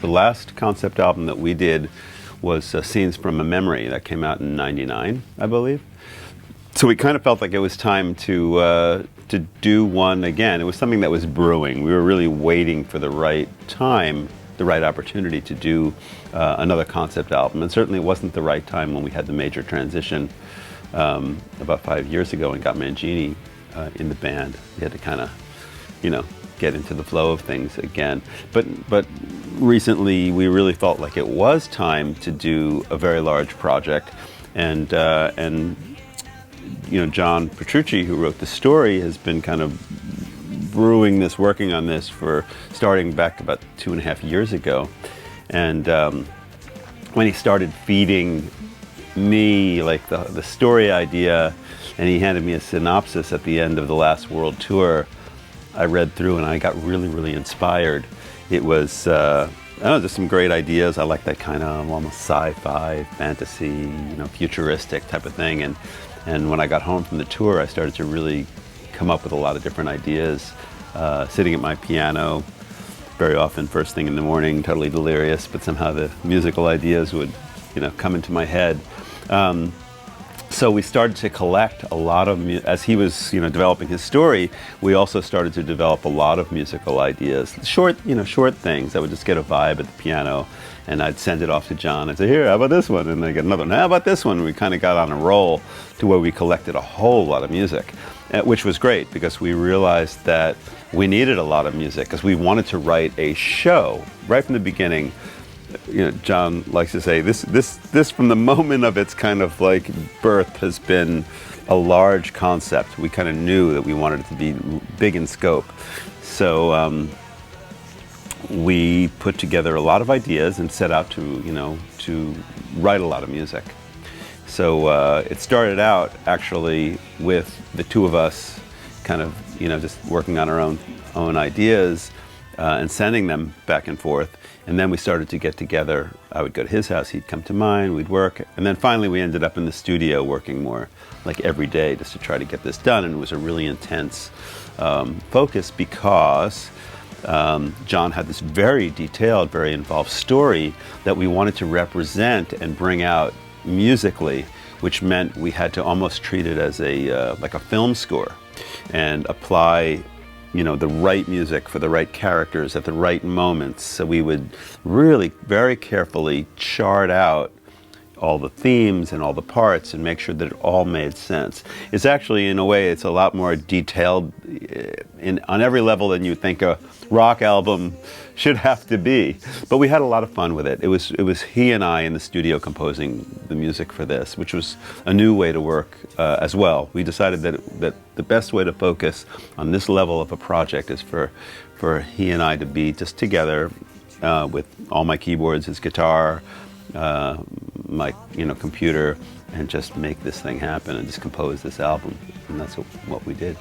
The last concept album that we did was Scenes from a Memory that came out in '99, I believe. So we kind of felt like it was time to do one again. It was something that was brewing. We were really waiting for the right time, the right opportunity to do another concept album. And certainly it wasn't the right time when we had the major transition about 5 years ago and got Mangini in the band. We had to kind of, get into the flow of things again. But recently we really felt like it was time to do a very large project, and John Petrucci, who wrote the story, has been kind of brewing this, working on this for starting back about 2.5 years ago. And when he started feeding me like the story idea, and he handed me a synopsis at the end of the last world tour, I read through and I got really, really inspired. It was, just some great ideas. I like that kind of almost sci-fi, fantasy, futuristic type of thing. And when I got home from the tour, I started to really come up with a lot of different ideas, sitting at my piano, very often first thing in the morning, totally delirious, but somehow the musical ideas would, come into my head. So we started to collect a lot of, as he was, developing his story, we also started to develop a lot of musical ideas, short things. I would just get a vibe at the piano, and I'd send it off to John. I'd say, here, how about this one? And I get another one, how about this one? And we kind of got on a roll to where we collected a whole lot of music, which was great because we realized that we needed a lot of music because we wanted to write a show right from the beginning. John likes to say this from the moment of its kind of like birth has been a large concept. We kind of knew that we wanted it to be big in scope. So we put together a lot of ideas and set out to write a lot of music. So it started out actually with the two of us kind of, just working on our own ideas and sending them back and forth. And then we started to get together. I would go to his house, he'd come to mine, we'd work. And then finally we ended up in the studio working more like every day just to try to get this done. And it was a really intense focus because John had this very detailed, very involved story that we wanted to represent and bring out musically, which meant we had to almost treat it as like a film score and apply the right music for the right characters at the right moments. So we would really very carefully chart out all the themes and all the parts and make sure that it all made sense. It's actually, in a way, it's a lot more detailed on every level than you think a rock album should have to be. But we had a lot of fun with it. It was he and I in the studio composing the music for this, which was a new way to work as well. We decided that the best way to focus on this level of a project is for he and I to be just together with all my keyboards, his guitar, my computer, and just make this thing happen and just compose this album. And that's what we did.